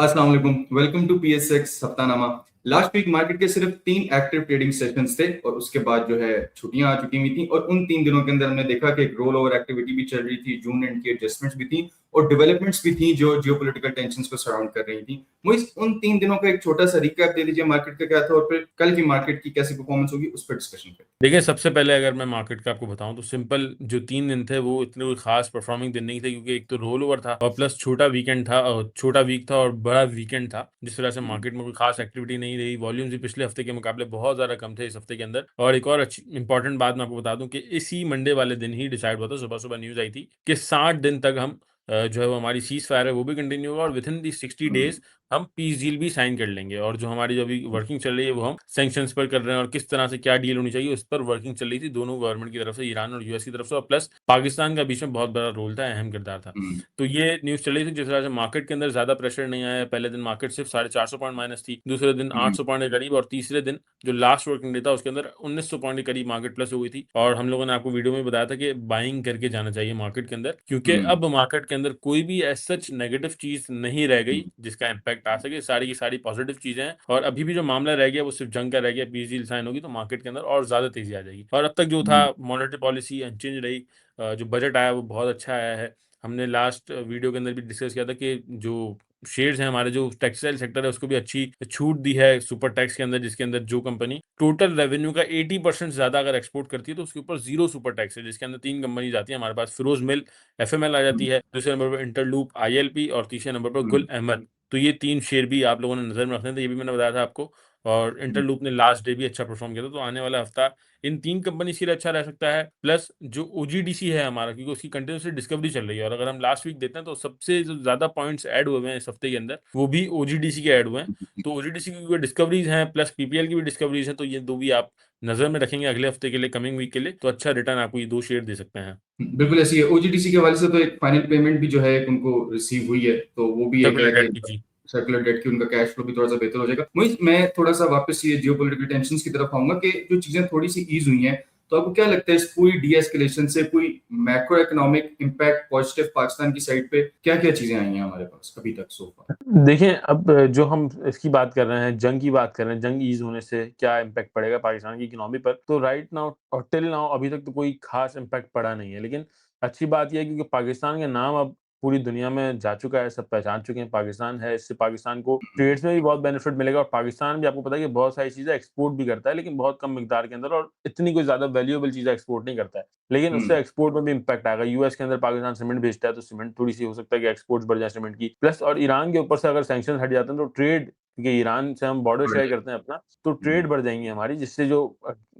अस्सलाम वालेकुम, welcome to PSX हफ्तानामा। लास्ट वीक मार्केट के सिर्फ 3 एक्टिव ट्रेडिंग सेशंस थे और उसके बाद जो है छुट्टियां आ चुकी हुई थी और उन 3 दिनों के अंदर हमने देखा कि एक रोल ओवर एक्टिविटी भी चल रही थी, जून एंड की एडजस्टमेंट्स भी थी और डेवलपमेंट्स भी थी जो जियोपॉलिटिकल टेंशंस को सराउंड कर रही थी। मुझे उन 3 दिनों का एक छोटा सा रिकैप दे दीजिए, मार्केट का क्या था और फिर कल की मार्केट की कैसी परफॉर्मेंस होगी उस पर डिस्कशन करें। देखिए, सबसे पहले अगर मैं मार्केट का आपको बताऊं तो सिंपल जो 3 दिन थे वो इतने कोई खास परफॉर्मिंग दिन नहीं थे, क्योंकि एक तो रोल ओवर था और प्लस छोटा वीकेंड था और छोटा वीक था और बड़ा वीकेंड था, जिस वजह से मार्केट में कोई खास एक्टिविटी नहीं रही। वॉल्यूम्स भी पिछले हफ्ते के मुकाबले बहुत ज्यादा कम थे इस हफ्ते के अंदर। और एक और अच्छी इंपॉर्टेंट बात मैं आपको बता दूं कि इसी मंडे वाले दिन ही डिसाइड हुआ था, सुबह सुबह न्यूज आई थी कि 60 दिन तक हम जो है वो हमारी सीज फायर है वो भी कंटिन्यू होगा और विद इन दी 60 डेज हम पीस डील भी साइन कर लेंगे। और जो हमारी जो अभी वर्किंग चल रही है वो हम सैंक्शंस पर कर रहे हैं और किस तरह से क्या डील होनी चाहिए उस पर वर्किंग चल रही थी दोनों गवर्नमेंट की तरफ से, ईरान और यूएस की तरफ से, और प्लस पाकिस्तान का बीच में बहुत बड़ा रोल था, अहम किरदार था। तो ये न्यूज चल रही थी जिस तरह से मार्केट के अंदर ज्यादा प्रेशर नहीं आया। पहले दिन मार्केट सिर्फ 450 पॉइंट माइनस थी, दूसरे दिन 800 पॉइंट के करीब और तीसरे दिन जो लास्ट वर्किंग डे था उसके अंदर 1900 पॉइंट के करीब मार्केट प्लस हो गई थी। और हम लोगों ने आपको वीडियो में बताया था कि बाइंग करके जाना चाहिए मार्केट के अंदर, क्योंकि अब मार्केट के अंदर कोई भी एज सच नेगेटिव चीज नहीं रह गई जिसका इम्पैक्ट आ सके। सारी की सारी पॉजिटिव चीजें हैं और अभी भी जो मामला रह गया वो सिर्फ जंग का रह गया। पीस डील साइन होगी तो मार्केट के अंदर और ज्यादा तेजी आ जाएगी। और अब तक जो था मॉनेटरी पॉलिसी अनचेंज रही। जो बजट आया वो बहुत अच्छा आया है। हमने लास्ट वीडियो के अंदर भी डिस्कस किया था कि जो शेयर्स हैं हमारे, जो टेक्सटाइल सेक्टर है उसको भी अच्छी छूट दी है सुपर टैक्स के अंदर, जिसके अंदर जो कंपनी टोटल रेवेन्यू का 80% ज्यादा अगर एक्सपोर्ट करती है तो उसके ऊपर जीरो सुपर टैक्स है, जिसके अंदर 3 कंपनी आती है हमारे पास। फिरोज मिल एफएमएल आ जाती है, दूसरे नंबर पर इंटरलूप आईएलपी और तीसरे नंबर पर गुल अहमद। तो ये 3 शेयर भी आप लोगों ने नजर में रखने थे, ये भी मैंने बताया था आपको। और इंटरलूप ने लास्ट डे भी अच्छा परफॉर्म किया था। तो आने वाला हफ्ता इन 3 कंपनी के लिए अच्छा रह सकता है। प्लस जो ओजीडीसी है हमारा, क्योंकि उसकी कंटिन्यूसली डिस्कवरी चल रही है और अगर हम लास्ट वीक देते हैं तो सबसे जो ज्यादा पॉइंट्स ऐड हुए हैं इस हफ्ते के अंदर वो भी ओजीडीसी के ऐड हुए हैं। तो ओजीडीसी की क्योंकि डिस्कवरीज हैं प्लस पीपीएल की भी डिस्कवरीज हैं, तो ये दो भी आप नजर में रखेंगे अगले हफ्ते के लिए, कमिंग वीक के लिए, तो अच्छा रिटर्न आपको ये 2 शेयर दे सकते हैं। बिल्कुल ऐसी है। ओजीडीसी के हवाले से तो एक फाइनल पेमेंट भी जो है उनको रिसीव हुई है, तो वो भी एक है सर्कुलर कि डेट की जी। सर्कुलर डेट की उनका कैश फ्लो भी थोड़ा सा बेहतर हो जाएगा। मुझे मैं थोड़ा सा वापस ये जियोपॉलिटिकल टेंशंस की तरफ आऊंगा कि जो चीजें थोड़ी सी ईज हुई हैं, तो आपको क्या लगता है इस पूरी डी एस्केलेशन से कोई macro economic impact positive Pakistan की साइड पे क्या क्या चीजें आई हैं हमारे पास अभी तक सो फार? देखिए, अब जो हम इसकी बात कर रहे हैं, जंग की बात कर रहे हैं, जंग ईज़ होने से क्या इम्पैक्ट पड़ेगा पाकिस्तान की इकोनॉमी पर, तो राइट नाउ और टिल नाउ अभी तक तो कोई ख़ास इम्पैक्ट पड़ा नहीं है। लेकिन अच्छी बात ये है क्योंकि पाकिस्तान का नाम अब पूरी दुनिया में जा चुका है, सब पहचान चुके हैं पाकिस्तान है। इससे पाकिस्तान को ट्रेड्स में भी बहुत बेनिफिट मिलेगा और पाकिस्तान भी आपको पता है कि बहुत सारी चीज़ें एक्सपोर्ट भी करता है, लेकिन बहुत कम मिकदार के अंदर और इतनी कोई ज़्यादा वैल्यूएबल चीज़ें एक्सपोर्ट नहीं करता है। लेकिन उससे एक्सपोर्ट में भी इम्पैक्ट आएगा। यूएस के अंदर पाकिस्तान सीमेंट भेजता है, तो सीमेंट थोड़ी-सी हो सकता है कि एक्सपोर्ट्स बढ़ जाए सीमेंट की। प्लस और ईरान के ऊपर से अगर सैंक्शंस हट जाते हैं तो ट्रेड, क्योंकि ईरान से हम बॉर्डर शेयर करते हैं अपना, तो ट्रेड बढ़ जाएँगी हमारी, जिससे जो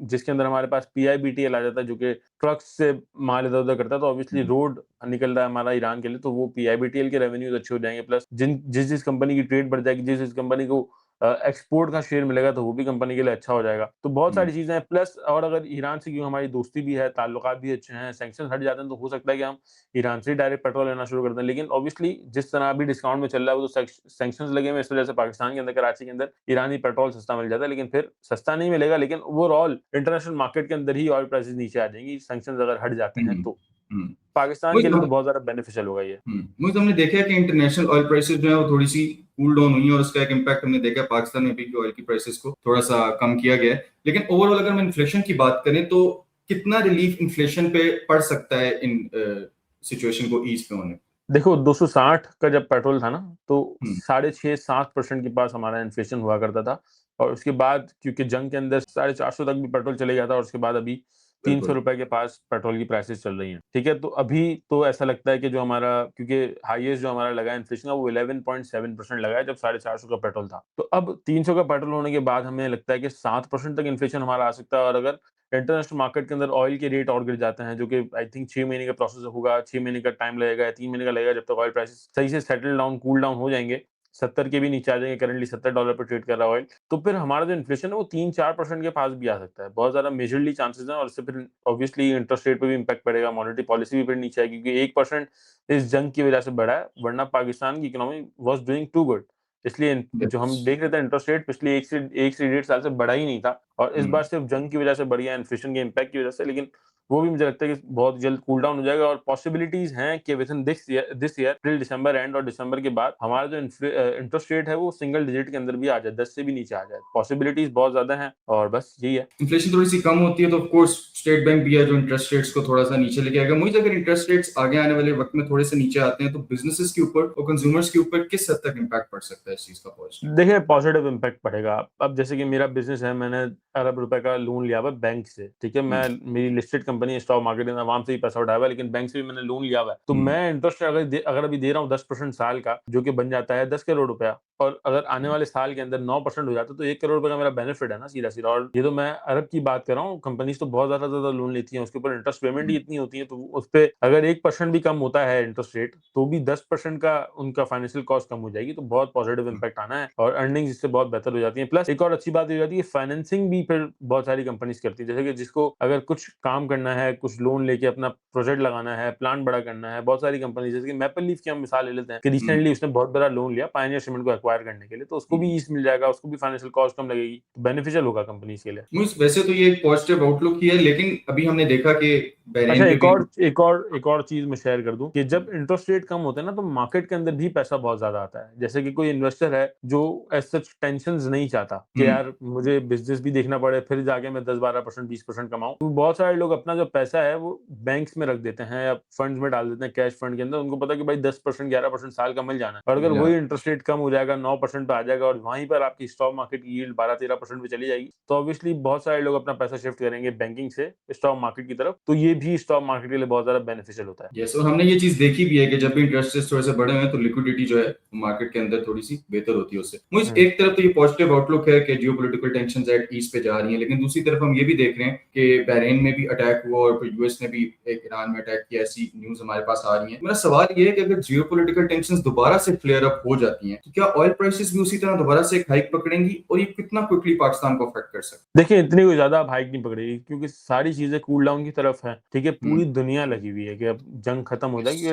जिसके अंदर हमारे पास पीआईबीटीएल आ जाता है जो कि ट्रक्स से माल इधर-उधर करता है, तो ऑब्वियसली रोड निकल रहा है हमारा ईरान के लिए, तो वो पीआईबीटीएल के रेवेन्यूज़ अच्छे हो जाएँगे। प्लस जिस-जिस कंपनी की ट्रेड बढ़ जाएगी, जिस-जिस कंपनी को एक्सपोर्ट का शेयर मिलेगा तो वो भी कंपनी के लिए अच्छा हो जाएगा। तो बहुत सारी चीज़ें हैं। प्लस और अगर ईरान से क्योंकि हमारी दोस्ती भी है, ताल्लुकात भी अच्छे हैं, सैंक्शंस हट जाते हैं तो हो सकता है कि हम ईरान से ही डायरेक्ट पेट्रोल लेना शुरू कर दें। लेकिन ऑब्वियसली जिस तरह अभी डिस्काउंट में चल रहा है वो तो सैंक्शंस लगे हुए हैं, इस वजह से पाकिस्तान के अंदर, कराची के अंदर ईरानी पेट्रोल सस्ता मिल जाता है। लेकिन फिर सस्ता नहीं मिलेगा, लेकिन ओवरऑल इंटरनेशनल मार्केट के अंदर ही ऑयल प्राइसेस नीचे आ जाएंगी, सैंक्शंस अगर हट जाते हैं तो। पाकिस्तान वही के लिए तो हम बहुत ज़्यादा बेनिफिशियल होगा ये। वही तो हमने देखा है कि इंटरनेशनल ऑयल प्राइसेस जो है वो थोड़ी सी कूल डाउन हुई है और उसका एक इम्पैक्ट हमने देखा है पाकिस्तान में भी कि ऑयल की प्राइसेस को थोड़ा सा कम किया गया है। लेकिन ओवरऑल अगर हम इन्फ्लेशन की बात करें तो कितना रिलीफ इन्फ्लेशन पे पड़ सकता है इन सिचुएशन को ईज पे होने? देखो, 260 का जब पेट्रोल था ना, तो हम्म, 6.5-7% के पास हमारा इन्फ्लेशन हुआ करता था। और उसके बाद क्योंकि जंग के अंदर 450 तक भी पेट्रोल चले गया था और उसके बाद अभी 300 बिल्कुल। रुपए के पास पेट्रोल की प्राइसेस चल रही हैं। ठीक है? तो अभी तो ऐसा लगता है कि जो हमारा, क्योंकि हाईएस्ट जो हमारा लगा है इन्फ्लेशन का वो 11.7% लगा है जब 450 का पेट्रोल था। तो अब 300 का पेट्रोल होने के बाद हमें लगता है कि 7% तक इन्फ्लेशन हमारा आ सकता है। और अगर इंटरनेशनल मार्केट के अंदर ऑयल के रेट और गिर जाते हैं, जो कि आई थिंक 6 महीने का प्रोसेस होगा, 6 महीने का टाइम लगेगा या 3 महीने का लगेगा जब तक ऑयल प्राइसेस सही से सेटल डाउन, कूल डाउन हो जाएँगे। 70 के भी नीचे आ जाएँगे, करंटली $70 पे ट्रेड कर रहा है ऑयल। तो फिर हमारा जो इन्फ्लेशन है वो 3-4% के पास भी आ सकता है। बहुत ज़्यादा मेजरली चांसेस हैं और इससे फिर ऑब्वियसली इंटरेस्ट रेट पे भी इम्पैक्ट पड़ेगा, मॉनेटरी पॉलिसी भी फिर नीचे आएगी, क्योंकि 1% इस जंग की वजह से बढ़ा है, वरना पाकिस्तान की economy was doing too good. इसलिए जो हम देख रहे थे इंटरेस्ट रेट पिछले 1 से 1.5 साल से बढ़ा ही नहीं था और इस बार सिर्फ जंग की वजह से बढ़ गया, इन्फ्लेशन के इम्पैक्ट की वजह से। लेकिन वो भी मुझे लगता है कि बहुत जल्द कूल डाउन हो जाएगा और पॉसिबिलिटीज हैं कि with in this year till December and और दिसंबर के बाद हमारा जो इंटरेस्ट रेट है वो सिंगल डिजिट के अंदर भी आ जाए, 10 से भी नीचे आ जाए। पॉसिबिलिटीज बहुत ज्यादा हैं और बस यही है। इन्फ्लेशन थोड़ी सी कम होती है तो ऑफ कोर्स स्टेट बैंक भी है जो इंटरेस्ट रेट्स को थोड़ा सा नीचे लेके आएगा। मुझे अगर इंटरेस्ट रेट्स आगे आने वाले वक्त में थोड़े से नीचे आते हैं तो बिजनेसेस के ऊपर और कंज्यूमर्स के ऊपर किस हद तक इम्पैक्ट पड़ सकता है इस चीज का पॉजिटिव? देखिए पॉजिटिव इम्पैक्ट पड़ेगा। अब जैसे कि मेरा बिजनेस है, मैंने अरब रुपए का लोन लिया हुआ है बैंक से, ठीक है? मैं मेरी लिस्टेड कंपनी है, स्टॉक मार्केट में आवाम से ही पैसा उठाया हुआ है, लेकिन बैंक से भी मैंने लोन लिया हुआ है। तो मैं इंटरेस्ट अगर अभी दे रहा हूँ 10% साल का, जो कि बन जाता है 10 करोड़ रुपया, और अगर आने वाले साल के अंदर 9% हो जाता है तो 1 करोड़ रुपए का मेरा बेनिफिट है ना सीधा-सीधा। और ये तो मैं अरब की बात कर रहा हूँ, कंपनीज तो बहुत ज़्यादा लोन लेती हैं, उसके ऊपर इंटरेस्ट पेमेंट ही इतनी होती है, तो उसपे अगर 1% भी कम होता है इंटरेस्ट रेट, तो भी 10% का उनका फाइनेंशियल कॉस्ट कम हो जाएगी, तो बहुत पॉजिटिव इम्पैक्ट आना है और अर्निंग्स इससे बहुत बेहतर हो जाती है। प्लस एक और अच्छी बात ये हो जाती है, फाइनेंसिंग भी फिर बहुत सारी कंपनीज करती है। जैसे कि जिसको अगर कुछ काम करना है, कुछ लोन लेके अपना प्रोजेक्ट लगाना है, प्लांट बड़ा करना है, बहुत सारी कंपनीज जैसे कि मैपल लीफ की हम मिसाल ले लेते हैं कि रिसेंटली उसने बहुत बड़ा लोन लिया पायनियर सीमेंट को एक्वायर करने के लिए, तो उसको भी ईज़ मिल जाएगा, उसको भी फाइनेंशियल कॉस्ट कम लगेगी, तो बेनिफिशियल होगा कंपनीज के लिए। वैसे तो ये एक पॉजिटिव आउटलुक ही है, लेकिन अभी हमने देखा कि अच्छा, बहरीन में भी एक और चीज़ मैं शेयर कर दूँ कि जब इंटरेस्ट रेट कम होते हैं ना, तो मार्केट के अंदर भी पैसा बहुत ज़्यादा आता है। जैसे कि कोई इन्वेस्टर है जो एज़ सच टेंशन्स नहीं चाहता कि यार मुझे बिज़नेस भी देखना पड़े, फिर जाके मैं 10-12%, 20% कमाऊँ। तो बहुत सारे लोग अपना जो पैसा है वो बैंक्स में रख देते हैं या फंड्स में डाल देते हैं, कैश फंड के अंदर। उनको पता है कि भाई 10%, 11% साल का मिल जाना है, और अगर वही इंटरेस्ट रेट कम हो जाएगा, 9% पे आ जाएगा और वहीं पर आपकी स्टॉक मार्केट की यील्ड 12-13% पे चली जाएगी, तो ऑब्वियसली बहुत सारे लोग अपना पैसा शिफ्ट करेंगे बैंकिंग से स्टॉक मार्केट की तरफ। तो ये भी स्टॉक मार्केट के लिए बहुत ज़्यादा बेनिफिशियल होता है। यस, और हमने ये चीज देखी भी है कि जब भी इंटरेस्ट रेट्स थोड़े से बढ़े हुए हैं तो लिक्विडिटी जो है मार्केट के अंदर थोड़ी सी बेहतर होती है उससे। मुझे एक तरफ तो ये पॉजिटिव आउटलुक है कि जियोपॉलिटिकल टेंशंस एट ईज पे जा रही हैं, लेकिन दूसरी तरफ हम ये भी देख रहे हैं कि बहरीन में भी अटैक हुआ और फिर यूएस ने भी एक ईरान में अटैक किया, ऐसी न्यूज हमारे पास आ रही है। मेरा सवाल ये है कि अगर जियोपॉलिटिकल टेंशंस दोबारा से फ्लेयर अप हो जाती हैं तो क्या ऑयल प्राइसेस भी उसी तरह दोबारा से एक हाइक पकड़ेंगी और ये कितना क्विकली पाकिस्तान को अफेक्ट कर सकता देखिए, इतनी कोई ज़्यादा अब हाइक नहीं पकड़ेगी क्योंकि सारी चीज़ें कूल डाउन की तरफ हैं, ठीक है? है? पूरी दुनिया लगी हुई है कि अब जंग खत्म हो जाएगी।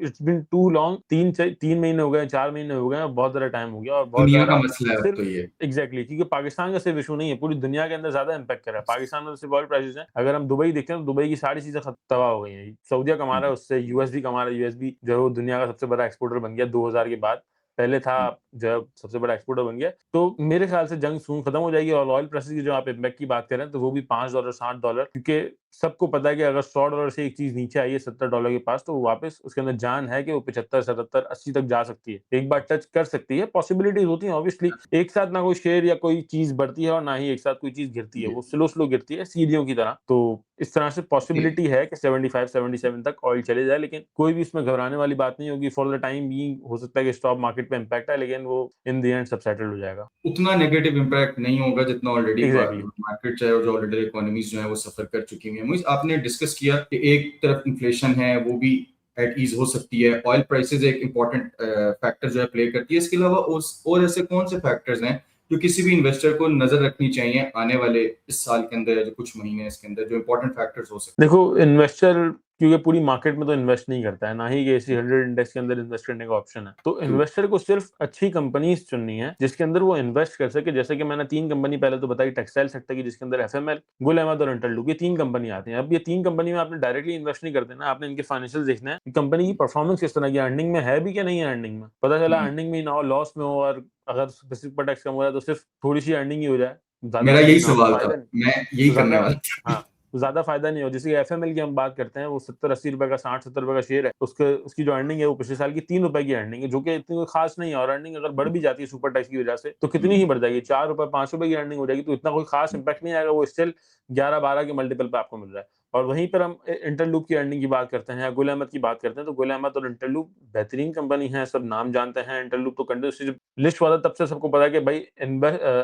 It's been to long. 3 महीने हो गए, 4 महीने हो गए और बहुत ज़्यादा टाइम हो गया और बहुत दुनिया का ज़्यादा मसला है अब सिर्फ तो ये। एग्ज़ैक्टली, क्योंकि पाकिस्तान का सिर्फ इश्यू नहीं है, पूरी दुनिया के अंदर ज़्यादा इम्पैक्ट कर रहा है। पाकिस्तान में तो सिर्फ ऑयल प्राइसेज़ हैं। अगर हम दुबई देखते हैं तो दुबई की सारी चीज़ें तबाह हो गई हैं। सऊदीया कमा रहा है उससे, यूएस भी कमा रहा है। यूएस भी जो है वो दुनिया का सबसे बड़ा एक्सपोर्टर बन गया 2000 के बाद। पहले था, जो है सबसे बड़ा एक्सपोर्टर बन गया। तो मेरे ख्याल से जंग सून खत्म हो जाएगी और ऑयल प्राइसेस की जो आप इम्पैक्ट की बात कर रहे हैं, तो वो भी $5 $60, क्योंकि सबको पता है कि अगर $100 से एक चीज़ नीचे आई है $70 के पास, तो वापस उसके अंदर जान है कि वो 75, 77, 80 तक जा सकती है। एक बार टच कर सकती है, पॉसिबिलिटीज़ होती हैं ऑब्वियसली। एक साथ ना कोई शेयर या कोई चीज़ बढ़ती है और ना ही एक साथ कोई चीज़ गिरती है। वो स्लो गिरती है सीढ़ियों की तरह। तो इस तरह से पॉसिबिलिटी है कि 75, 77 तक ऑयल चले जाए, लेकिन कोई भी इसमें घबराने वाली बात नहीं होगी। फॉर द टाइम बीइंग हो सकता है कि स्टॉक मार्केट पे इम्पैक्ट है, लेकिन वो इन द एंड सब सेटल हो जाएगा। उतना नेगेटिव इम्पैक्ट नहीं होगा जितना ऑलरेडी एग्ज़ैक्टली। मार्केट चाहे और जो ऑलरेडी इकोनॉमीज जो है वो सफर कर चुकी हैं। मुझे आपने डिस्कस किया कि एक तरफ इन्फ्लेशन है वो भी एट ईज हो सकती है, ऑयल प्राइसेस एक इंपॉर्टेंट फैक्टर जो है प्ले करती है। इसके अलावा और ऐसे कौन से फैक्टर्स हैं जो किसी भी इन्वेस्टर को नजर रखनी चाहिए आने वाले इस साल के अंदर या जो कुछ महीने हैं इसके अंदर जो इंपॉर्टेंट फैक्टर्स हो सकते देखो, इन्वेस्टर क्योंकि पूरी मार्केट में तो इन्वेस्ट नहीं करता है, ना ही एसी 100 इंडेक्स के अंदर इन्वेस्ट करने का ऑप्शन है। तो हैं? इन्वेस्टर को सिर्फ अच्छी कंपनीज चुननी है जिसके अंदर वो इन्वेस्ट कर सके। जैसे कि मैंने 3 कंपनी पहले तो बताई टेक्सटाइल सेक्टर की, जिसके अंदर एफएमएल, गुल अहमद और इंटरलूक, ये 3 कंपनी आती हैं। अब ये 3 कंपनी में आपने डायरेक्टली इन्वेस्ट नहीं कर देना, आपने इनके फाइनेंशियल्स देखना है कि कंपनी की परफॉर्मेंस किस तरह की, अर्निंग में है भी क्या नहीं है। अर्निंग में पता चला अर्निंग में ही ना हो, लॉस में हो, और अगर स्पेसिफिक पर टैक्स कम हो रहा है तो सिर्फ थोड़ी सी अर्निंग ही हो जाए, ज्यादा मेरा यही अर्निंग ना हो तो सवाल था, फायदा नहीं। मैं यही तो करने ज्यादा वाला था। हाँ, तो ज़्यादा फ़ायदा नहीं हो। जैसे कि एफएमएल की हम बात करते हैं, वो 70-80 रुपए का, 60-70 रुपए का शेयर है। उसकी जो अर्निंग है वो पिछले साल की 3 रुपए की अर्निंग है, जो कि इतनी कोई खास नहीं है। और अर्निंग अगर बढ़ भी जाती है सुपर टैक्स की वजह से, तो कितनी ही बढ़ जाएगी, 4 रुपए 5 रुपए की अर्निंग हो जाएगी, तो इतना कोई खास इम्पैक्ट नहीं आएगा। वो स्टिल 11-12 के मल्टीपल पे आपको मिल रहा है। और वहीं पर हम इंटरलूप की अर्निंग की बात करते हैं या गुल अहमद की बात करते हैं, तो गुल अहमद और इंटरलूप बेहतरीन कंपनी है, सब नाम जानते हैं। इंटरलूप तो कंट्री जब लिस्ट हुआ था तब से सबको पता है कि भाई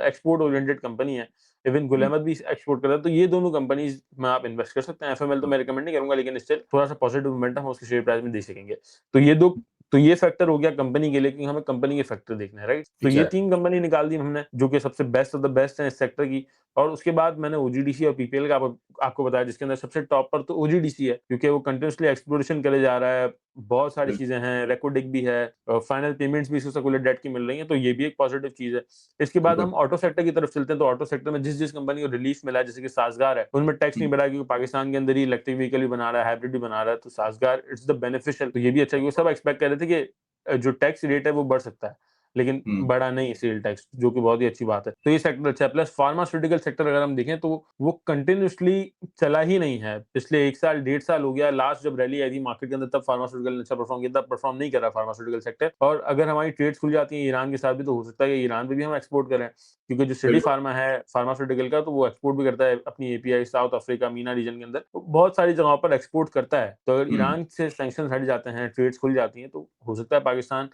एक्सपोर्ट ओरिएंटेड कंपनी है। इवन गुल अहमद भी एक्सपोर्ट कर रहा है, तो ये दोनों कंपनीज में आप इन्वेस्ट कर सकते हैं। एफएमएल तो मैं रिकमेंड नहीं करूंगा, लेकिन स्टिल थोड़ा सा पॉजिटिव मोमेंटम हम उसके शेयर प्राइस में देख सकेंगे। तो ये दो तो ये फैक्टर हो गया कंपनी के लिए, क्योंकि हमें कंपनी के फैक्टर देखने हैं, राइट? तो ये 3 कंपनी निकाल दी हमने जो कि सबसे बेस्ट ऑफ द बेस्ट हैं इस सेक्टर की। और उसके बाद मैंने ओजीडीसी और पीपीएल का आपको बताया, जिसके अंदर सबसे टॉप पर तो ओजीडीसी है, क्योंकि वो कंटिन्यूअसली एक्सप्लोरेशन करे जा रहा है, बहुत सारी चीजें हैं, रेकोडिक भी है, फाइनल पेमेंट्स भी इसको सेक्युलर डेट की मिल रही है, तो ये भी एक पॉजिटिव चीज है। इसके बाद हम ऑटो सेक्टर की तरफ चलते हैं, तो ऑटो सेक्टर में जिस कंपनी को रिलीफ मिला है, जैसे कि साजगार है, उनमें टैक्स नहीं बढ़ा क्योंकि पाकिस्तान के अंदर ही इलेक्ट्रिक व्हीकल भी बना रहा है, हाइब्रिड भी बना रहा है, तो साजगार इट्स द बेनिफिशियल, तो ये भी अच्छा है, क्योंकि सब एक्सपेक्ट कर रहे थे कि जो टैक्स रेट है वो बढ़ सकता है, लेकिन बढ़ा नहीं सेल टैक्स, जो कि बहुत ही अच्छी बात है। तो ये सेक्टर अच्छा है। प्लस फार्मास्यूटिकल सेक्टर अगर हम देखें तो वो कंटिन्यूअसली चला ही नहीं है, पिछले 1 साल 1.5 साल हो गया, लास्ट जब रैली आई थी मार्केट के अंदर तब फार्मास्यूटिकल ने अच्छा परफॉर्म किया, तब परफॉर्म नहीं कर रहा फार्मास्यूटिकल सेक्टर। और अगर हमारी ट्रेड्स खुल जाती है ईरान के साथ भी, तो हो सकता है कि ईरान पे भी हम एक्सपोर्ट करें, क्योंकि जो सिटी फार्मा है फार्मास्यूटिकल का, तो वो एक्सपोर्ट भी करता है अपनी API South Africa MENA region के अंदर, बहुत सारी जगहों पर एक्सपोर्ट करता है। तो अगर ईरान से सैंक्शन हट जाते हैं, ट्रेड्स खुल जाती हैं, तो हो सकता है पाकिस्तान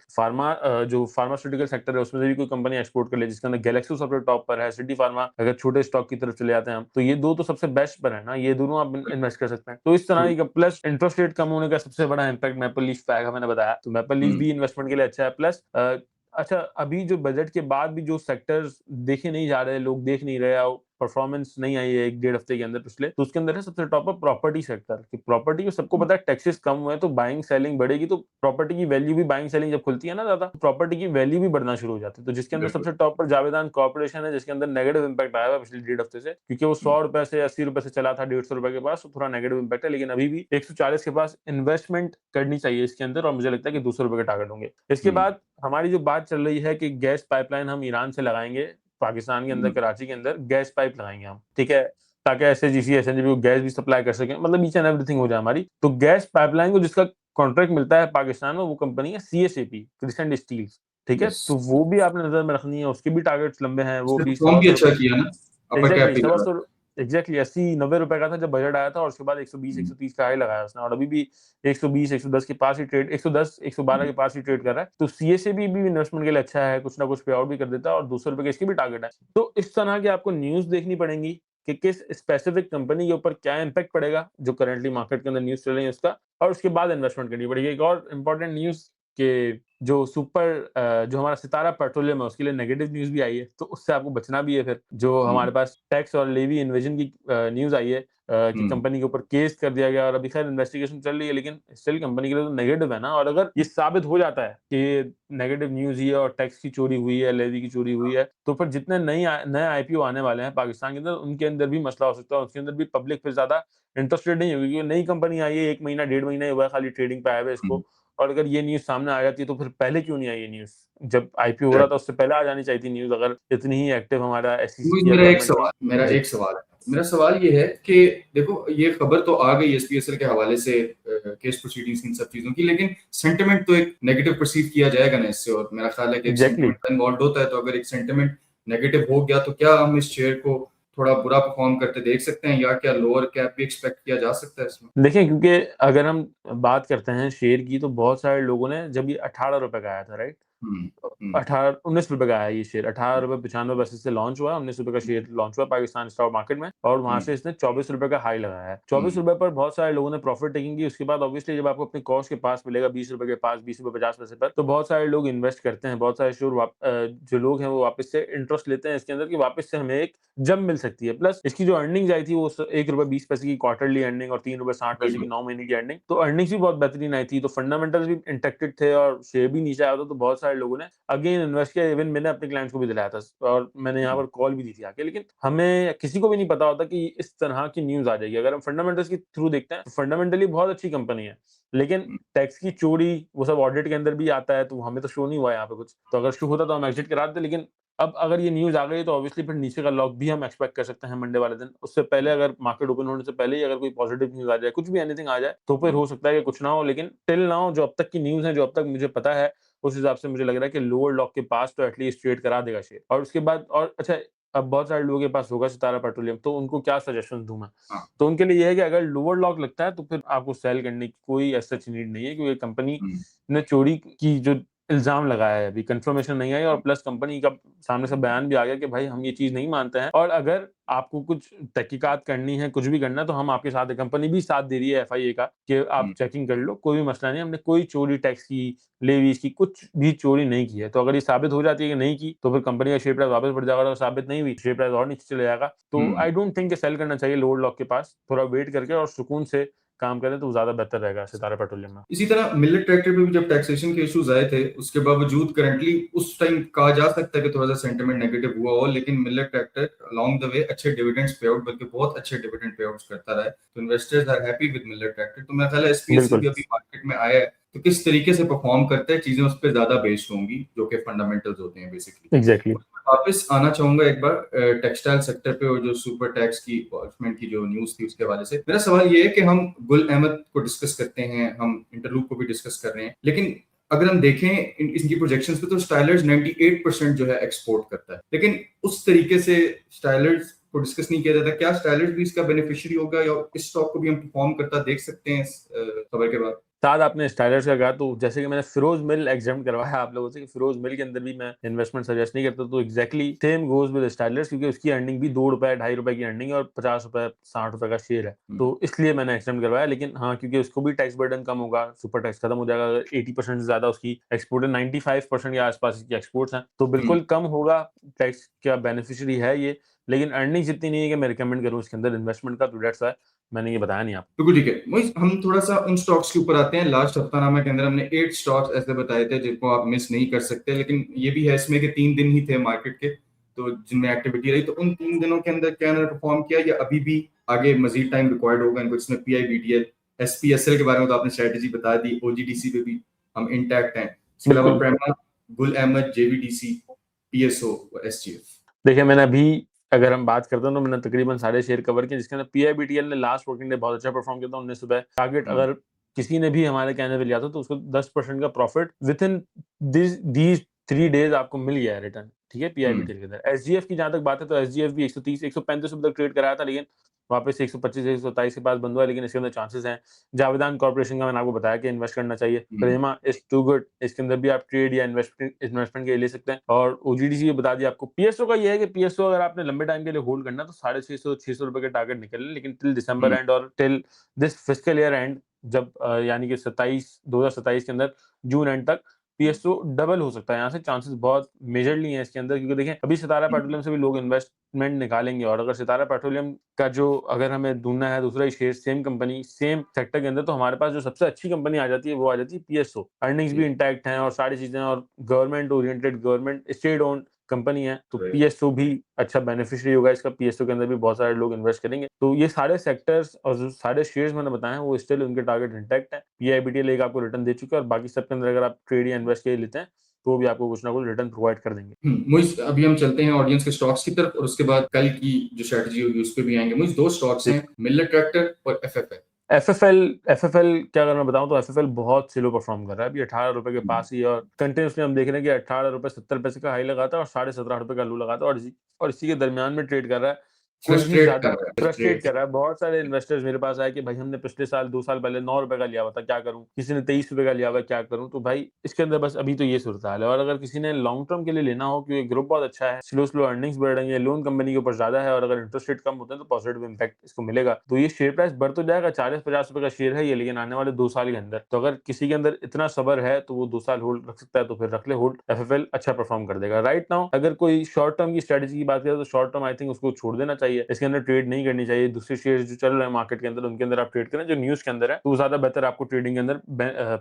जो फार्मास्यूटिकल सेक्टर है उसमें से भी कोई कंपनी एक्सपोर्ट कर ले, जिसके अंदर गैलेक्सी सबसे टॉप पर है, सिटी फार्मा अगर छोटे स्टॉक की तरफ चले जाते हैं हम, तो ये दो तो सबसे बेस्ट पर है ना, ये दोनों आप इन्वेस्ट कर सकते हैं। तो इस तरह का प्लस इंटरेस्ट रेट कम होने का सबसे बड़ा इंपैक्ट मैपल लीफ पे आएगा, मैंने बताया, तो मैपल लीफ भी इन्वेस्टमेंट के लिए अच्छा है। प्लस अच्छा, अभी जो बजट के बाद भी जो सेक्टर्स देखे नहीं जा रहे, लोग देख नहीं रहे, परफॉर्मेंस नहीं आई है 1-1.5 हफ्ते के अंदर पिछले, तो उसके अंदर है सबसे टॉप पर प्रॉपर्टी सेक्टर, कि प्रॉपर्टी को सबको पता है टैक्सेस कम हुए हैं, तो बाइंग सेलिंग बढ़ेगी, तो प्रॉपर्टी की वैल्यू भी, बाइंग सेलिंग जब खुलती है ना ज्यादा, प्रॉपर्टी की वैल्यू भी बढ़ना शुरू हो जाती है। तो जिसके अंदर सबसे टॉप पर जावेदान कॉर्पोरेशन है, जिसके अंदर नेगेटिव इंपैक्ट आया है पिछले 1.5 हफ्ते से, क्योंकि वो 100 रुपए से 80 रुपए से चला था 150 रुपए के पास, तो थोड़ा नेगेटिव इंपैक्ट है, लेकिन अभी भी 140 के पास इन्वेस्टमेंट करनी चाहिए इसके अंदर, और मुझे लगता है कि 200 रुपए के टारगेट होंगे। इसके बाद हमारी जो बात चल रही है कि गैस पाइपलाइन हम ईरान से लगाएंगे, पाकिस्तान के अंदर, कराची के अंदर गैस पाइप लगाएंगे हम, ठीक है, ताकि एसएजीसी एसएनजीबी को गैस भी सप्लाई कर सकें, मतलब ईच एंड एवरीथिंग हो जाए हमारी। तो गैस पाइपलाइन को जिसका कॉन्ट्रैक्ट मिलता है पाकिस्तान में, वो कंपनी है सीएसएपी, क्रिसेंट स्टील्स, ठीक है, तो वो भी आपने नजर में रखनी है, उसके भी टारगेट्स लंबे हैं, वो भी परफॉर्म भी 100 अच्छा रुपए, किया ना, अपर कैप एग्जैक्टली भी लगा। 100 एग्जैक्टली 80-90 रुपए का था जब बजट आया था, और उसके बाद 120-130 का हाई लगाया उसने, और अभी भी 120-110 के पास ही ट्रेड, 110-112 के पास ही ट्रेड कर रहा है। तो सीएसए भी इन्वेस्टमेंट के लिए अच्छा है, कुछ ना कुछ पे आउट भी कर देता है, और 200 रुपए के इसके भी टारगेट है। तो इस तरह की आपको न्यूज देखनी पड़ेगी कि किस स्पेसिफिक कंपनी के ऊपर क्या इंपैक्ट पड़ेगा, जो करंटली मार्केट के अंदर न्यूज चल रही है उसका, और उसके बाद इन्वेस्टमेंट करनी पड़ेगी। एक और इंपॉर्टेंट न्यूज के जो हमारा सितारा पेट्रोलियम है, उसके लिए नेगेटिव न्यूज भी आई है, तो उससे आपको बचना भी है। फिर जो हमारे पास टैक्स और लेवी इन्वेजन की न्यूज आई है कि कंपनी के ऊपर केस कर दिया गया, और अभी खैर इन्वेस्टिगेशन चल रही है, लेकिन स्टिल कंपनी के लिए तो नेगेटिव है ना। और अगर ये साबित हो जाता है कि नेगेटिव न्यूज ही है और टैक्स की चोरी हुई है, लेवी की चोरी हुई है, तो फिर जितने नए आईपीओ आने वाले हैं पाकिस्तान के अंदर, उनके अंदर भी मसला हो सकता है, उसके अंदर भी पब्लिक फिर ज्यादा इंटरेस्टेड नहीं होगी, क्योंकि नई कंपनी आई है, 1 महीना 1.5 महीना ही हुआ है खाली ट्रेडिंग पे आया हुआ है इसको, और अगर ये न्यूज सामने आ जाती है, तो फिर पहले क्यों नहीं आई ये न्यूज? जब आईपीओ हो रहा था उससे पहले आ जानी चाहिए थी न्यूज, अगर इतनी ही एक्टिव हमारा एसईसी थी या गवर्नमेंट थी। मेरा सवाल ये है कि देखो, ये खबर तो आ गई एसपीएसएल के हवाले से, केस प्रोसीडिंग्स इन सब चीजों की, लेकिन सेंटिमेंट तो एक नेगेटिव परसीव किया जाएगा ना इससे, और मेरा ख्याल है कि एक सेंटिमेंट इन्वॉल्व होता है, तो अगर एक सेंटिमेंट नेगेटिव हो गया, तो क्या हम इस शेयर को थोड़ा बुरा परफॉर्म करते देख सकते हैं, या क्या लोअर कैप भी एक्सपेक्ट किया जा सकता है इसमें? देखिए, क्योंकि अगर हम बात करते हैं शेयर की, तो बहुत सारे लोगों ने, जब ये 18 रुपए का आया था, राइट, 19 रुपए का आया ये शेयर, 18 रुपए 95 पैसे से लॉन्च हुआ, 19 रुपए का शेयर लॉन्च हुआ पाकिस्तान स्टॉक मार्केट में, और वहां से इसने 24 रुपए का हाई लगाया है। 24 रुपए पर बहुत सारे लोगों ने प्रॉफिट टेकिंग की। उसके बाद ऑब्वियसली जब आपको अपने कॉस्ट के पास मिलेगा 20 रुपए के पास, 20 रुपए 50 पैसे पर, तो बहुत सारे लोग इन्वेस्ट करते हैं, बहुत सारे जो लोग हैं वो वापस से इंटरेस्ट लेते हैं इसके अंदर, कि वापस से हमें एक जम मिल सकती है। प्लस इसकी जो अर्निंग आई थी वो 1 रुपए 20 पैसे की क्वार्टरली अर्निंग, और 3 रुपए 60 पैसे की 9 महीने की अर्निंग, तो अर्निंग्स भी बहुत बेहतरीन आई थी, तो फंडामेंटल्स भी इंटेक्टेड थे, और शेयर भी नीचे आया था, तो बहुत सारे लोगों ने अगेन इन्वेस्ट किया। इवन मैंने अपने क्लाइंट्स को भी दिलाया था, और मैंने यहाँ पर कॉल भी दी थी आके, लेकिन हमें किसी को भी नहीं पता होता कि इस तरह की न्यूज आ जाएगी। अगर हम फंडामेंटल्स के थ्रू देखते हैं, तो फंडामेंटली बहुत अच्छी कंपनी है, लेकिन टैक्स की चोरी वो सब ऑडिट के अंदर भी आता है, तो हमें तो शो नहीं हुआ यहाँ पे कुछ, तो अगर शो होता तो हम एग्जिट करा देते। लेकिन अब अगर ये न्यूज आ गई, तो ऑब्वियसली फिर नीचे का लॉक भी हम एक्सपेक्ट कर सकते हैं मंडे वाले दिन। उससे पहले, अगर मार्केट ओपन होने से पहले ही अगर कोई पॉजिटिव न्यूज आ जाए, कुछ भी एनीथिंग आ जाए, तो फिर हो सकता है कि कुछ ना हो। लेकिन टिल नाउ जो अब तक की न्यूज है, जो अब तक मुझे पता है, उस हिसाब से मुझे लग रहा है कि लोअर लॉक के पास तो एटलीस्ट ट्रेड करा देगा शेयर। और उसके बाद, और अच्छा, अब बहुत सारे लोगों के पास होगा सितारा पेट्रोलियम, तो उनको क्या सजेशन दूं मैं? तो उनके लिए ये है कि अगर लोअर लॉक लगता है, तो फिर आपको सेल करने की कोई ऐसा नीड नहीं है, क्योंकि कंपनी ने चोरी की जो इल्जाम लगाया है, अभी कंफर्मेशन नहीं आई और प्लस कंपनी का सामने से बयान भी आ गया कि भाई हम ये चीज नहीं मानते हैं और अगर आपको कुछ तहकीकात करनी है, कुछ भी करना है तो हम आपके साथ है। कंपनी भी साथ दे रही है एफआईए का कि आप चेकिंग कर लो, कोई भी मसला नहीं, हमने कोई चोरी टैक्स की, लेवीज की कुछ भी चोरी नहीं की है। तो अगर ये साबित हो जाती है कि नहीं की तो फिर कंपनी का शेयर प्राइस वापस बढ़ जाएगा और साबित नहीं हुई शेयर प्राइस और नीचे चले जाएगा। तो आई डोंट थिंक सेल करना चाहिए लोअर लॉक के पास, थोड़ा वेट करके और सुकून से काम करें तो ज्यादा बेहतर रहेगा सितारा पेट्रोलियम में। इसी तरह मिलेट ट्रैक्टर पे भी जब टैक्सेशन के इश्यूज आए थे उसके बावजूद करंटली उस टाइम कहा जा सकता है कि थोड़ा सा सेंटिमेंट नेगेटिव हुआ हो, लेकिन millet tractor along the way अच्छे डिविडेंड्स पे आउट, बल्कि बहुत अच्छे डिविडेंड पे आउट्स करता रहा है। तो investors are happy with Millat tractor. तो मेरा ख्याल है एसपीएसएल बिल्कुल भी अभी मार्केट में आया है तो किस तरीके से परफॉर्म करता है, चीजें उस पर ज्यादा बेस्ड होंगी जो कि फंडामेंटल्स होते हैं बेसिकली। एग्जैक्टली। वापस आना चाहूंगा एक बार टेक्सटाइल सेक्टर पे और जो सुपर टैक्स की अबॉलिशमेंट की जो न्यूज थी उसके हवाले से। मेरा सवाल ये है कि हम गुल अहमद को डिस्कस करते हैं, हम इंटरलूप को भी डिस्कस कर रहे हैं, लेकिन अगर हम देखें इनकी प्रोजेक्शंस पे तो स्टाइलर्स 98% जो है एक्सपोर्ट करता है, लेकिन उस तरीके से स्टाइलर्स को डिस्कस नहीं किया जाता। क्या स्टाइलर्स भी इसका बेनिफिशियरी होगा या इस स्टॉक को भी हम परफॉर्म करता देख सकते हैं इस खबर के बाद? साथ आपने स्टाइलर्स का कहा तो जैसे कि मैंने फिरोज मिल एग्जाम करवाया आप लोगों से कि फिरोज मिल के अंदर भी मैं इन्वेस्टमेंट सजेस्ट नहीं करता, तो exactly same goes with stylers, क्योंकि उसकी अर्निंग भी 2 रुपए 2.5 रुपए की अर्निंग है और 50 रुपए 60 रुपए का शेयर है, तो इसलिए मैंने एग्जाम करवाया। लेकिन हाँ, क्योंकि उसको भी टैक्स बर्डन कम होगा, सुपर टैक्स खत्म हो जाएगा, अगर 80% से ज्यादा उसकी एक्सपोर्ट है, 95% के आसपास इसकी एक्सपोर्ट्स हैं, तो बिल्कुल कम होगा, टैक्स का बेनिफिशियरी है ये। लेकिन अर्निंग्स इतनी नहीं है कि मैं रिकमेंड करूँ इसके अंदर इन्वेस्टमेंट का, तो दैट्स व्हाई मैंने ये बताया नहीं आपको। बिल्कुल ठीक है मोहित, हम थोड़ा सा उन स्टॉक्स के ऊपर आते हैं। लास्ट हफ्तानामा के अंदर हमने 8 स्टॉक्स ऐसे बताए थे जिनको आप मिस नहीं कर सकते, लेकिन ये भी है इसमें कि 3 दिन ही थे मार्केट के तो जिनमें एक्टिविटी रही। तो उन 3 दिनों के अंदर क्या इन्होंने परफॉर्म किया या अभी भी आगे मजीद टाइम रिक्वायर्ड होगा इनको? इसमें पीआईबीटीएल, एसपीएसएल के बारे में तो आपने स्ट्रेटेजी बता दी, ओजीडीसी पे भी हम इंटैक्ट हैं। इसके अलावा बिल्कुल। प्रेमा, गुल अहमद, जेवीडीसी, पीएसओ और एसजीएफ। देखिए मैंने अभी, अगर हम बात करते हैं तो मैंने तकरीबन सारे शेयर कवर किए, जिसके अंदर पीआईबीटीएल ने लास्ट वर्किंग डे बहुत अच्छा परफॉर्म किया था, 19 रुपए टारगेट अगर किसी ने भी हमारे कहने पे लिया था तो उसको 10% का profit with in these 3 days आपको मिल गया है रिटर्न, ठीक है, पीआईबीटीएल के अंदर। एसजीएफ की जहां तक बात है तो एसजीएफ भी 130 135 रुपए तक ट्रेड कराया था, लेकिन वापस 125 127 के पास बंद हुआ है, लेकिन इसके अंदर चांसेस हैं। जावेदान कॉर्पोरेशन का मैंने आपको बताया कि इन्वेस्ट करना चाहिए। प्रेमा इज टू गुड, इसके अंदर भी आप ट्रेड या इन्वेस्टमेंट के लिए ले सकते हैं। और ओजीडीसी बता दिया आपको। पीएसओ का ये है कि पीएसओ अगर आपने लंबे टाइम के लिए होल्ड करना तो 650 रुपए के टारगेट निकल लें, लेकिन टिल दिसंबर एंड और till this fiscal year and, जब यानी कि 2027 के अंदर जून एंड तक पीएसओ डबल हो सकता है। यहाँ से चांसेस बहुत मेजरली हैं इसके अंदर, क्योंकि देखें अभी सितारा पेट्रोलियम से भी लोग इन्वेस्टमेंट निकालेंगे, और अगर सितारा पेट्रोलियम का जो अगर हमें ढूंढना है दूसरा ही share same company same sector के अंदर, तो हमारे पास जो सबसे अच्छी कंपनी आ जाती है वो आ जाती है पीएसओ। अर्निंग्स भी इंटैक्ट हैं और सारी चीजें, और government oriented, government state owned company है, तो पीएसओ भी अच्छा बेनिफिशियरी होगा इसका। पीएसओ के अंदर भी बहुत सारे लोग इन्वेस्ट करेंगे, तो ये सारे सेक्टर्स और जो सारे शेयर्स मैंने बताए हैं वो स्टिल उनके टारगेट इंटैक्ट है। पीआईबीटीएल एक आपको रिटर्न दे चुका है और बाकी सब के अंदर अगर आप ट्रेड या इन्वेस्ट के लिए लेते हैं तो भी आपको कुछ ना कुछ रिटर्न प्रोवाइड कर देंगे। मुझे अभी हम चलते हैं ऑडियंस के स्टॉक्स की तरफ और उसके बाद कल की जो स्ट्रेटजी होगी उस पर भी आएंगे। मुझे 2 स्टॉक्स हैं, मिलेट ट्रैक्टर और एफएफएल। एफएफएल क्या अगर मैं बताऊं तो एफएफएल बहुत स्लो परफॉर्म कर रहा है, अभी 18 रुपए के पास ही है, और कंटिन्यूसली हम देख रहे हैं कि 18 रुपए 70 पैसे का हाई लगाता है और 17.5 रुपए का लो लगाता है, और इसी के दरमियान में ट्रेड कर रहा है। कुछ भी फ्रस्ट्रेट ज्यादा कर रहा है, फ्रस्ट्रेट फ्रस्ट्रेट। कर रहा है। बहुत सारे इन्वेस्टर्स मेरे पास आए कि भाई हमने पिछले साल 2 साल पहले 9 रुपए का लिया हुआ था, क्या करूं? किसी ने 23 रुपए का लिया हुआ है, क्या करूं? तो भाई इसके अंदर बस अभी तो ये सूरत हाल है। और अगर किसी ने लॉन्ग टर्म के लिए लेना हो, क्योंकि ग्रुप बहुत अच्छा है, स्लो स्लो अर्निंग्स बढ़ रही है, लोन कंपनी के ऊपर ज्यादा है, और अगर इंटरेस्ट रेट कम होते हैं तो पॉजिटिव इंपैक्ट इसको मिलेगा, तो ये शेयर प्राइस बढ़ तो जाएगा, 40-50 रुपए का शेयर है ये, लेकिन आने वाले 2 साल के अंदर, तो अगर किसी के अंदर इतना सब्र है तो वो 2 साल होल्ड रख सकता है, तो फिर रख ले होल्ड। एफएफएल अच्छा परफॉर्म कर देगा राइट नाउ। अगर कोई शॉर्ट टर्म की स्ट्रेटजी की बात करें तो शॉर्ट टर्म आई थिंक उसको छोड़ देना चाहिए, इसके अंदर ट्रेड नहीं करनी चाहिए। दूसरे शेयर जो चल रहे हैं मार्केट के अंदर उनके अंदर आप ट्रेड करें, जो न्यूज के अंदर है, तो ज्यादा बेहतर आपको ट्रेडिंग के अंदर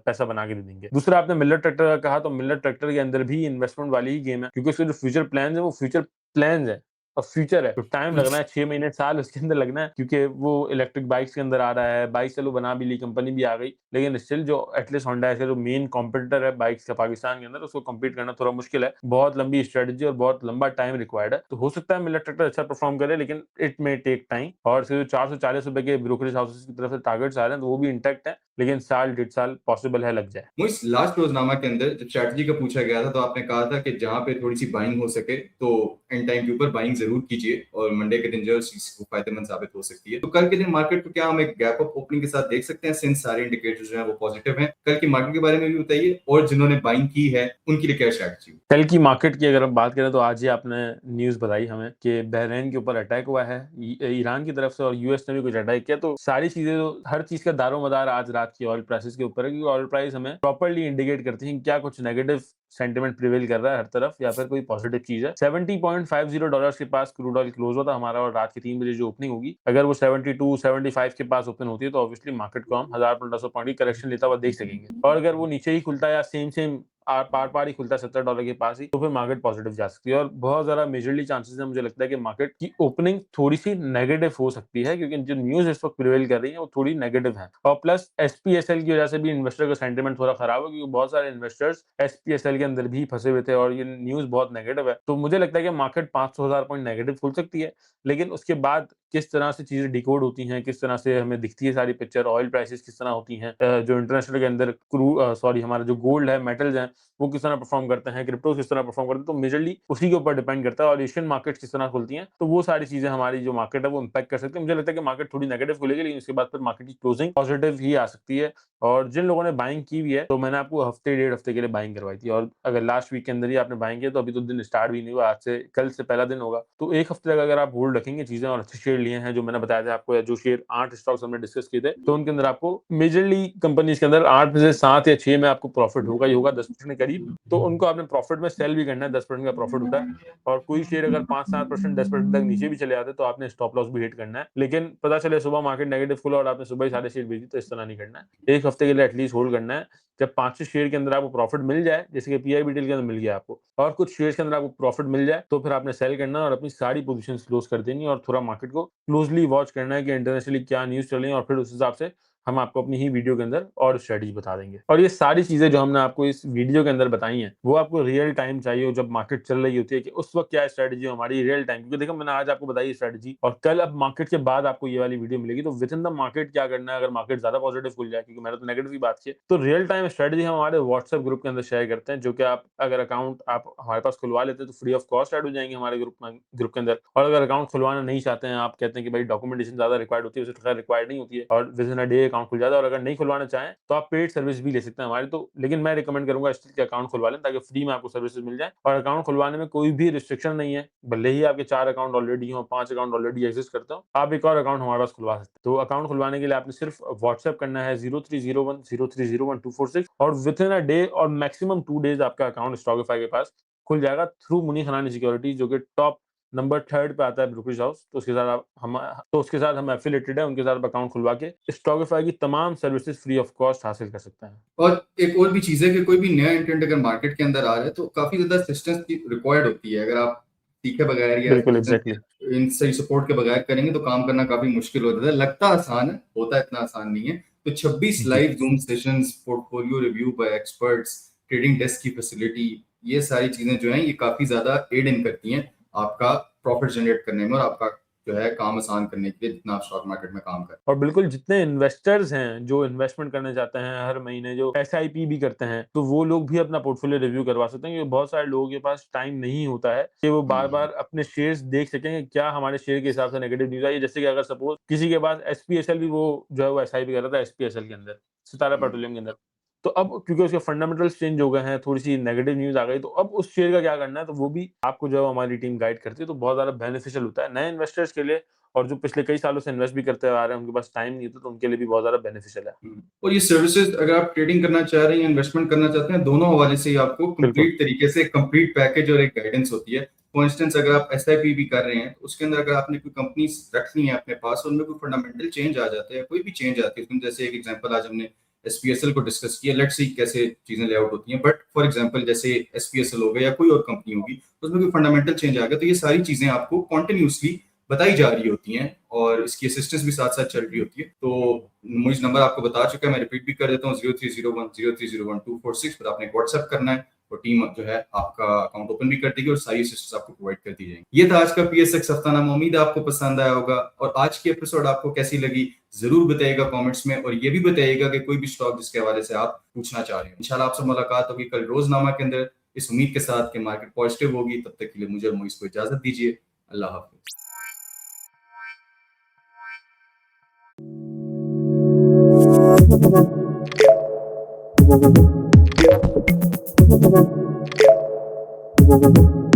पैसा बना के दे देंगे। दूसरा आपने मिलर ट्रैक्टर का कहा, तो मिलर ट्रैक्टर के अंदर भी इन्वेस्टमेंट वाली ही गेम है, क्योंकि उसके जो फ्यूचर प्लान है वो फ्यूचर प्लान है और फ्यूचर है, तो टाइम लगना है, 6 महीने साल उसके अंदर लगना है, क्योंकि वो इलेक्ट्रिक बाइक्स के अंदर आ रहा है। बाइक चलो बना भी ली, कंपनी भी आ गई, लेकिन स्टिल जो एटलीस्ट होंडा है जो मेन कॉम्पिटिटर है बाइक्स का पाकिस्तान के अंदर, उसको कम्पीट करना थोड़ा मुश्किल है। बहुत लंबी स्ट्रेटजी और बहुत लंबा टाइम रिक्वायर्ड है, तो हो सकता है मिलर ट्रैक्टर अच्छा परफॉर्म करे, लेकिन इट मे टेक टाइम। और जो 440 रुपए के ब्रोकरेज हाउसेस की तरफ से टारगेट्स आ रहे हैं तो वो भी इंटैक्ट है, लेकिन साल 1.5 साल पॉसिबल है लग जाए। मुझे लास्ट रोजनामा के अंदर जब स्ट्रेटजी का पूछा गया था तो आपने कहा था कि जहां पे थोड़ी सी बाइंग हो सके तो एंड टाइम के ऊपर बाइंग जरूर कीजिए और मंडे के दिन जो है उस चीज को फायदेमंद साबित हो सकती है। तो कल के दिन मार्केट को क्या हम एक गैप अप ओपनिंग के साथ देख सकते हैं, सिंस सारे इंडिकेटर्स जो है वो पॉजिटिव हैं। कल की मार्केट के बारे में भी बताइए और जिन्होंने बाइंग की है उनके लिए क्या स्ट्रैटेजी? कल की मार्केट की अगर हम बात करें तो आज ही आपने न्यूज़ बताई हमें कि बहरीन के ऊपर अटैक हुआ है ईरान की तरफ से और यूएस ने भी कुछ अटैक किया। तो सारी चीज़ें तो हर चीज़ का दारोमदार आज रात की ऑयल प्राइसेस के ऊपर है, क्योंकि ऑयल प्राइस हमें प्रॉपर्ली इंडिकेट करती है कि क्या कुछ नेगेटिव सेंटिमेंट प्रिवेल कर रहा है हर तरफ या फिर कोई पॉजिटिव चीज है। $70.50 के पास क्रूड ऑयल क्लोज हुआ था हमारा, और रात के 3 बजे जो ओपनिंग होगी अगर वो 72-75 के पास ओपन होती है तो ऑब्वियसली मार्केट को हम 1000-1500 पॉइंट की करेक्शन लेता हुआ देख सकेंगे। और अगर वो नीचे ही खुलता है या सेम पार ही खुलता है $70 के पास ही, तो फिर मार्केट पॉजिटिव जा सकती है। और बहुत ज्यादा मेजरली चांसेस है, मुझे लगता है कि मार्केट की ओपनिंग थोड़ी सी नेगेटिव हो सकती है, क्योंकि जो न्यूज इस वक्त प्रिवेल कर रही है वो थोड़ी नेगेटिव है। और प्लस एसपीएसएल की वजह से भी इन्वेस्टर का सेंटिमेंट थोड़ा खराब है, क्योंकि बहुत सारे इन्वेस्टर्स एसपीएसएल के अंदर भी फंसे हुए थे और ये न्यूज बहुत नेगेटिव है। तो मुझे लगता है कि मार्केट 500,000 पॉइंट नेगेटिव खुल सकती है, लेकिन उसके बाद किस तरह से चीजें डिकोड होती हैं, किस तरह से हमें दिखती है सारी पिक्चर, ऑयल प्राइसेस किस तरह होती हैं, जो इंटरनेशनल के अंदर हमारा जो गोल्ड है, मेटल्स हैं, वो किस तरह परफॉर्म करते हैं, क्रिप्टो किस तरह परफॉर्म करते हैं, तो मेजरली उसी के ऊपर डिपेंड करता है। और एशियन मार्केट्स किस तरह खुलती हैं, तो वो सारी चीजें हमारी जो मार्केट है वो इम्पैक्ट कर सकती है। मुझे लगता है कि मार्केट थोड़ी नेगेटिव खुलेगी, लेकिन उसके बाद फिर मार्केट की क्लोजिंग पॉजिटिव ही आ सकती है। और जिन लोगों ने बाइंग की हुई है, तो मैंने आपको हफ्ते 1.5 हफ्ते के लिए बाइंग करवाई थी, और अगर लास्ट वीक के अंदर ही आपने बाइंग किया तो अभी तो दिन स्टार्ट भी नहीं हुआ, आज से कल से पहला दिन होगा। तो 1 हफ्ते तक अगर आप होल्ड रखेंगे चीजें और अच्छे शेयर लिए हैं, जो मैंने बताया था आपको, या जो शेयर 8 स्टॉक्स हमने डिस्कस किए थे, तो उनके अंदर आपको मेजरली कंपनीज के अंदर 8 में से 7 या 6 में आपको प्रॉफिट होगा ही होगा, 10% के करीब। तो उनको आपने प्रॉफिट में सेल भी करना है, 10% का प्रॉफिट होता है। और कोई शेयर अगर 5-7%, 10% तक नीचे भी चले जाते तो आपने स्टॉप लॉस भी हिट करना है। लेकिन पता चले सुबह मार्केट नेगेटिव खुला और आपने सुबह ही सारे शेयर बेच दी, तो इस तरह नहीं करना है। 1 हफ्ते के लिए एटलीस्ट होल्ड करना है। जब 5-6 शेयर के अंदर आपको प्रॉफिट मिल जाए, जैसे कि पीआईबीटीएल के अंदर मिल गया आपको, और कुछ शेयर्स के अंदर आपको प्रॉफिट मिल जाए, तो फिर आपने सेल करना और अपनी सारी पोजीशंस क्लोज कर देनी, और थोड़ा मार्केट को क्लोजली वॉच करना है कि इंटरनेशनली क्या न्यूज़ चल रही है, और फिर उस हिसाब से हम आपको अपनी ही वीडियो के अंदर और स्ट्रेटजी बता देंगे। और ये सारी चीजें जो हमने आपको इस वीडियो के अंदर बताई हैं, वो आपको रियल टाइम चाहिए हो, जब मार्केट चल रही होती है, कि उस वक्त क्या स्ट्रेटजी हमारी रियल टाइम। क्योंकि देखो, मैंने आज आपको बताई स्ट्रेटजी, और कल अब मार्केट के बाद आपको ये वाली वीडियो मिलेगी, तो विद इन द मार्केट क्या करना है अगर मार्केट ज्यादा पॉजिटिव खुल जाए, क्योंकि मैंने तो नेगेटिव की बात की है। तो रियल टाइम स्ट्रेटजी हम हमारे व्हाट्सएप ग्रुप के अंदर शेयर करते हैं, जो कि आप अगर अकाउंट आप हमारे पास खुलवा लेते हैं तो फ्री ऑफ कॉस्ट ऐड हो जाएंगे हमारे ग्रुप के अंदर। और अगर अकाउंट खुलवाना नहीं चाहते हैं, आप कहते हैं कि भाई डॉक्यूमेंटेशन ज्यादा रिक्वायर्ड होती है, उसे खैर रिक्वायर्ड नहीं होती है, और with in a day account खुल जाता है। और अगर नहीं खुलवाना चाहें तो आप पेड सर्विस भी ले सकते हैं हमारी। तो लेकिन मैं रिकमेंड करूंगा स्टिल के अकाउंट खुलवा लें, ताकि फ्री में आपको सर्विसेज मिल जाए। और अकाउंट खुलवाने में कोई भी रिस्ट्रिक्शन नहीं है, भले ही आपके 4 अकाउंट ऑलरेडी हो, 5 अकाउंट ऑलरेडी एग्जिस्ट करते हो, आप एक और अकाउंट हमारे पास खुलवा सकते हैं। तो अकाउंट खुलवाने के लिए आपने सिर्फ व्हाट्सएप करना है 03010301 और विद इन अ डे और मैक्सिमम 2 डेज आपका अकाउंट स्टॉकिफाई के पास खुल जाएगा थ्रू मुनी खनानी सिक्योरिटी, जो कि टॉप नंबर 3 पे आता है ब्रोकरेज हाउस। तो उसके साथ हम एफिलिएटेड है, उनके साथ अपना खुलवा के स्टॉकिफाई की तमाम सर्विसेज फ्री ऑफ कॉस्ट हासिल कर सकते हैं। और एक और भी चीज है कि कोई भी नया एंट्रेंट अगर मार्केट के अंदर आ रहा है तो काफी ज्यादा असिस्टेंस की रिक्वायर्ड होती है। अगर आप सीखे बगैर या बिल्कुल एग्जैक्टली इन सही सपोर्ट के बगैर करेंगे तो काम करना काफी मुश्किल हो जाता है। लगता आसान है, होता इतना आसान नहीं है। तो 26 जी live zoom sessions, portfolio review by experts, trading desk की फैसिलिटी, ये सारी चीजें जो हैं ये काफी ज्यादा एड इन करती हैं आपका प्रॉफिट जनरेट करने में और आपका जो है काम आसान करने के लिए, जितना आप स्टॉक मार्केट में काम कर। और बिल्कुल जितने इन्वेस्टर्स हैं जो इन्वेस्टमेंट करना चाहते हैं, हर महीने जो एसआईपी भी करते हैं, तो वो लोग भी अपना पोर्टफोलियो रिव्यू करवा सकते हैं, क्योंकि बहुत सारे लोगों के पास टाइम नहीं होता है कि वो बार बार अपने शेयर्स देख सकें क्या हमारे शेयर के हिसाब से नेगेटिव न्यूज आई है। जैसे कि अगर सपोज किसी के पास एसपीएसएल भी, वो जो है वो एसआईपी कर रहा था एसपीएसएल के अंदर, सितारा पेट्रोलियम के अंदर, तो अब क्योंकि उसके फंडामेंटल्स चेंज हो गए हैं, थोड़ी सी नेगेटिव न्यूज आ गई, तो अब उस शेयर का क्या करना है, तो वो भी आपको जो है हमारी टीम गाइड करती है। तो बहुत ज्यादा बेनिफिशियल होता है नए इन्वेस्टर्स के लिए, और जो पिछले कई सालों से इन्वेस्ट भी करते आ रहे हैं, उनके पास टाइम नहीं होता, तो उनके लिए भी बहुत ज्यादा बेनिफिशियल है। और ये सर्विसेज अगर आप ट्रेडिंग करना चाह रहे हैं या इन्वेस्टमेंट करना चाहते हैं, दोनों हवाले से ही आपको बिल्कुल कंप्लीट तरीके से कंप्लीट पैकेज और एक गाइडेंस होती है। फॉर इंस्टेंस अगर आप एसआईपी भी कर रहे हैं तो उसके अंदर अगर आपने कोई कंपनी रखनी है अपने पास और उनमें कोई फंडामेंटल चेंज आ जाता है, कोई भी चेंज आती है उसमें, जैसे एक एग्जांपल आज हमने एसपीएसएल को डिस्कस किया, लेट्स सी कैसे चीजें लेआउट होती हैं, बट फॉर एग्जांपल जैसे एसपीएसएल हो गया या कोई और कंपनी होगी, उसमें कोई फंडामेंटल चेंज आ गया, तो ये सारी चीजें आपको कॉन्टिन्यूसली बताई जा रही होती हैं और इसकी असिस्टेंस भी साथ साथ चल रही होती है। तो मुझे नंबर आपको बता चुका है, मैं रिपीट भी कर देता हूँ, 03010301 पर आपने व्हाट्सएप करना है और टीम जो है आपका अकाउंट ओपन भी कर देगी और सारी असिस्टेंस आपको प्रोवाइड कर दी जाएगी। ये था आज का पीएसएक्स हफ्तानामा, उम्मीद है आपको पसंद आया होगा। और आज की एपिसोड आपको कैसी लगी जरूर बताइएगा कमेंट्स में, और ये भी बताइएगा कि कोई भी स्टॉक जिसके हवाले से आप पूछना चाह रहे हो। इंशाल्लाह आपसे मुलाकात होगी कल रोजनामा के अंदर, इस उम्मीद के साथ कि मार्केट पॉजिटिव होगी। तब तक के लिए मुझे और मोइस को इजाजत दीजिए। अल्लाह हाफिज। Thank you.